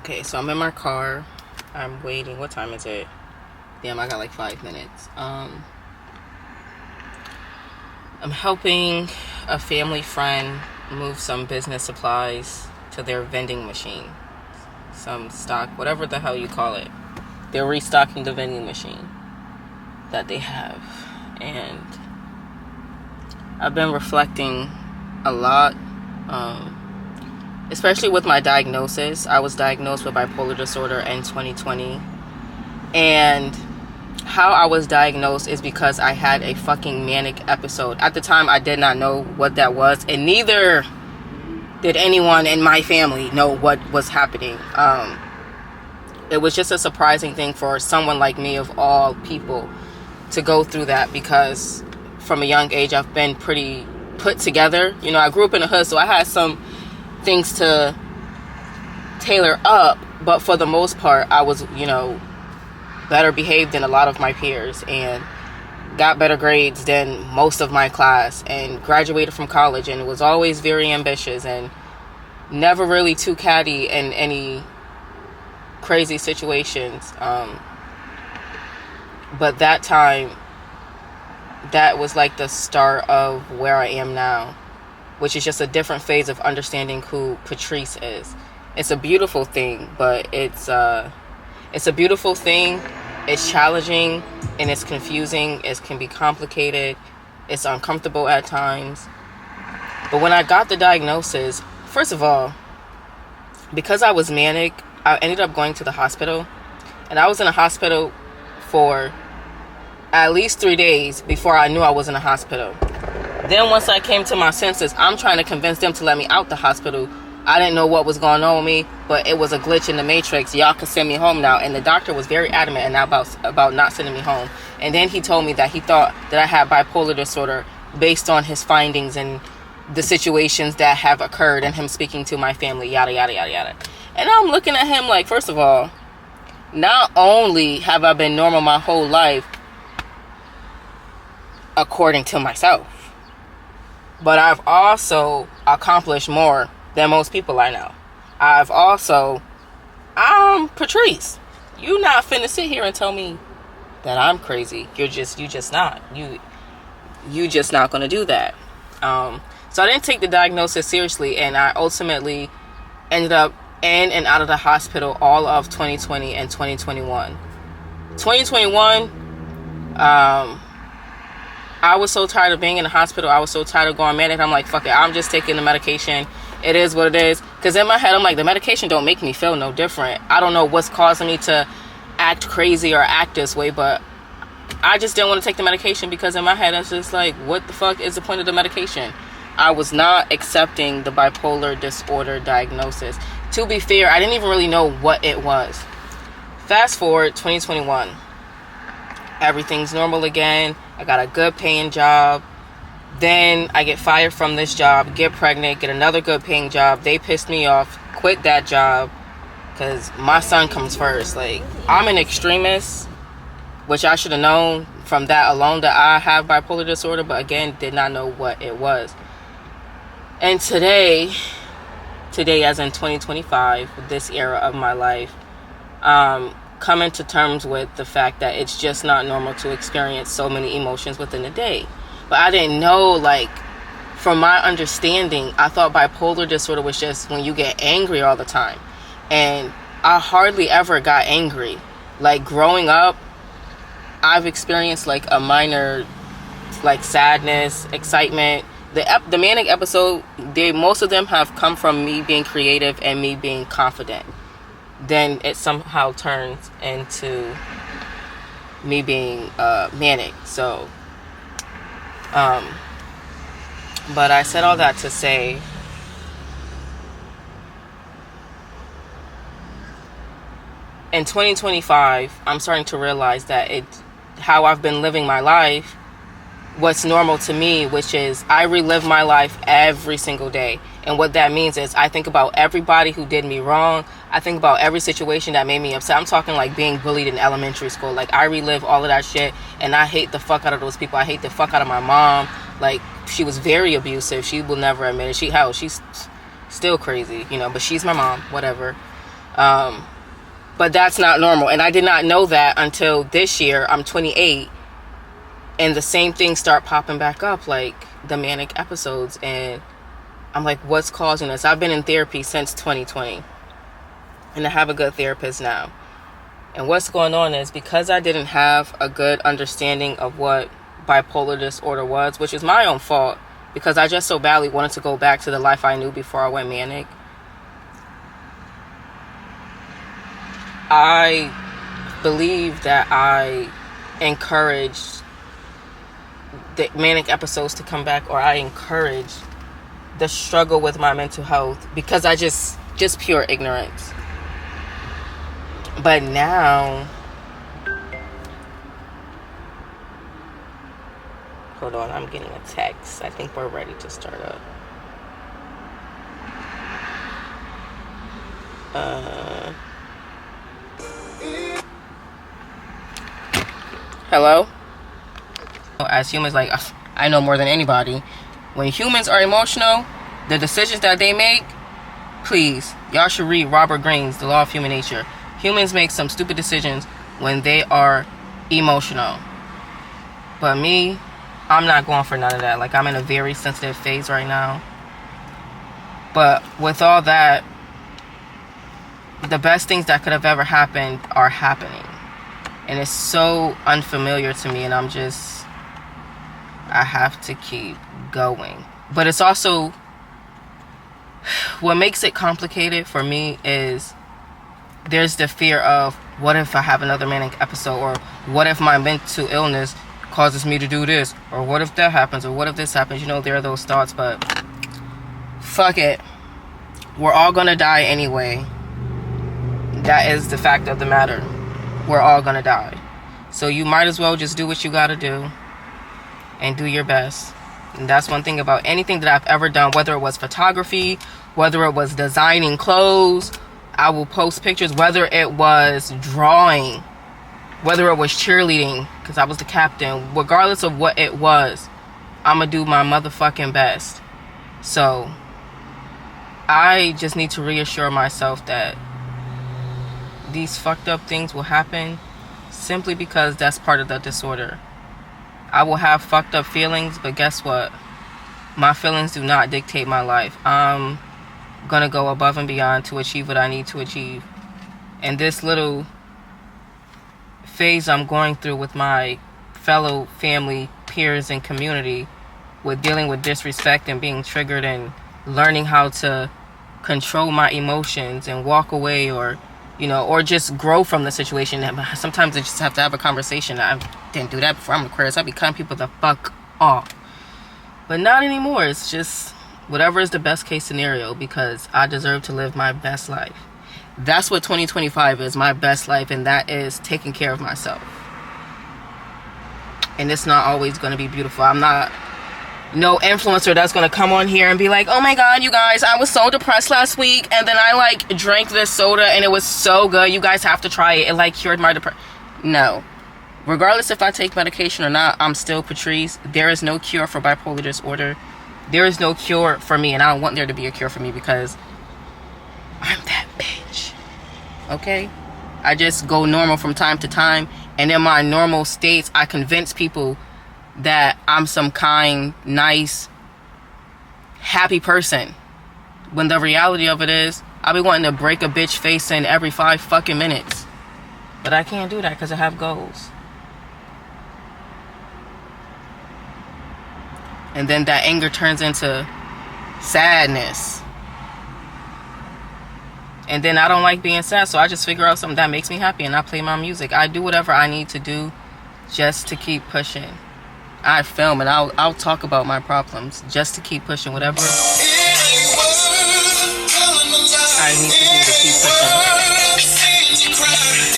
Okay, so I'm in my car. I'm waiting. What time is it? Damn, I got like 5 minutes. I'm helping a family friend move some business supplies to their vending machine. Some stock, whatever the hell you call it. They're restocking the vending machine that they have. And I've been reflecting a lot, especially with my diagnosis. I was diagnosed with bipolar disorder in 2020. And how I was diagnosed is because I had a fucking manic episode. At the time, I did not know what that was, and neither did anyone in my family know what was happening. It was just a surprising thing for someone like me, of all people, to go through that, because from a young age, I've been pretty put together. You know, I grew up in the hood, so I had some things to tailor up, but for the most part, I was, better behaved than a lot of my peers, and got better grades than most of my class, and graduated from college, and was always very ambitious, and never really too catty in any crazy situations. But that time, that was like the start of where I am now, which is just a different phase of understanding who Patrice is. It's a beautiful thing, but it's a beautiful thing. It's challenging and it's confusing. It can be complicated. It's uncomfortable at times. But when I got the diagnosis, first of all, because I was manic, I ended up going to the hospital. And I was in a hospital for at least 3 days before I knew I was in a hospital. Then once I came to my senses, I'm trying to convince them to let me out the hospital. I didn't know what was going on with me, but it was a glitch in the matrix. Y'all can send me home now. And the doctor was very adamant about not sending me home. And then he told me that he thought that I had bipolar disorder based on his findings and the situations that have occurred and him speaking to my family, yada, yada, yada, yada. And I'm looking at him like, first of all, not only have I been normal my whole life, according to myself, but I've also accomplished more than most people I know. I'm Patrice. You not finna sit here and tell me that I'm crazy. You just not gonna do that. So I didn't take the diagnosis seriously, and I ultimately ended up in and out of the hospital all of 2020 and 2021. 2021, I was so tired of being in the hospital. I was so tired of going manic. I'm like, fuck it. I'm just taking the medication. It is what it is. Because in my head, I'm like, the medication don't make me feel no different. I don't know what's causing me to act crazy or act this way, but I just didn't want to take the medication, because in my head, I was just like, what the fuck is the point of the medication? I was not accepting the bipolar disorder diagnosis. To be fair, I didn't even really know what it was. Fast forward 2021. Everything's normal again. I got a good paying job. Then I get fired from this job, get pregnant, get another good paying job. They pissed me off, quit that job, because my son comes first. Like, I'm an extremist, which I should have known from that alone that I have bipolar disorder, but again, did not know what it was. And today as in 2025, this era of my life, coming to terms with the fact that it's just not normal to experience so many emotions within a day. But I didn't know, like, from my understanding, I thought bipolar disorder was just when you get angry all the time. And I hardly ever got angry. Like, growing up, I've experienced, like, a minor, like, sadness, excitement. The manic episode, most of them have come from me being creative and me being confident. Then it somehow turns into me being manic. So, but I said all that to say, in 2025, I'm starting to realize that how I've been living my life, what's normal to me, which is I relive my life every single day. And what that means is I think about everybody who did me wrong. I think about every situation that made me upset. I'm talking like being bullied in elementary school. Like, I relive all of that shit, and I hate the fuck out of those people. I hate the fuck out of my mom. Like, she was very abusive. She will never admit it. She's still crazy, but she's my mom, whatever. But that's not normal. And I did not know that until this year. I'm 28. And the same things start popping back up, like the manic episodes. And I'm like, what's causing this? I've been in therapy since 2020. And I have a good therapist now. And what's going on is because I didn't have a good understanding of what bipolar disorder was, which is my own fault, because I just so badly wanted to go back to the life I knew before I went manic. I believe that I encouraged the manic episodes to come back, or I encouraged the struggle with my mental health because I just pure ignorance. But now, hold on, I'm getting a text. I think we're ready to start up. Hello? As humans, like, I know more than anybody. When humans are emotional, the decisions that they make, please, y'all should read Robert Greene's The Law of Human Nature. Humans make some stupid decisions when they are emotional. But me, I'm not going for none of that. Like, I'm in a very sensitive phase right now. But with all that, the best things that could have ever happened are happening. And it's so unfamiliar to me, and I have to keep going. But it's also, what makes it complicated for me is there's the fear of, what if I have another manic episode, or what if my mental illness causes me to do this, or what if that happens, or what if this happens. You know, there are those thoughts, but fuck it, we're all gonna die anyway. That is the fact of the matter. We're all gonna die, so you might as well just do what you gotta do and do your best. And that's one thing about anything that I've ever done, whether it was photography, whether it was designing clothes, I will post pictures, whether it was drawing, whether it was cheerleading, because I was the captain, regardless of what it was, I'm gonna do my motherfucking best. So I just need to reassure myself that these fucked up things will happen simply because that's part of the disorder. I will have fucked up feelings, but guess what? My feelings do not dictate my life. I'm gonna go above and beyond to achieve what I need to achieve. And this little phase I'm going through with my fellow family, peers, and community, with dealing with disrespect and being triggered and learning how to control my emotions and walk away, or or just grow from the situation. Sometimes I just have to have a conversation. I didn't do that before. I'm Aquarius. I'd be cutting people the fuck off. But not anymore. It's just whatever is the best case scenario, because I deserve to live my best life. That's what 2025 is, my best life, and that is taking care of myself. And it's not always going to be beautiful. I'm not no influencer that's going to come on here and be like, oh my god, you guys, I was so depressed last week, and then I drank this soda and it was so good, you guys have to try it, it cured my depression. No, regardless if I take medication or not, I'm still Patrice. There is no cure for bipolar disorder. There is no cure for me, and I don't want there to be a cure for me, because I'm that bitch. Okay, I just go normal from time to time, and in my normal states I convince people that I'm some kind, nice, happy person, when the reality of it is I'll be wanting to break a bitch face in every 5 fucking minutes. But I can't do that because I have goals. And then that anger turns into sadness, and then I don't like being sad, so I just figure out something that makes me happy and I play my music. I do whatever I need to do just to keep pushing. I film and I'll talk about my problems just to keep pushing whatever I need to do to keep pushing.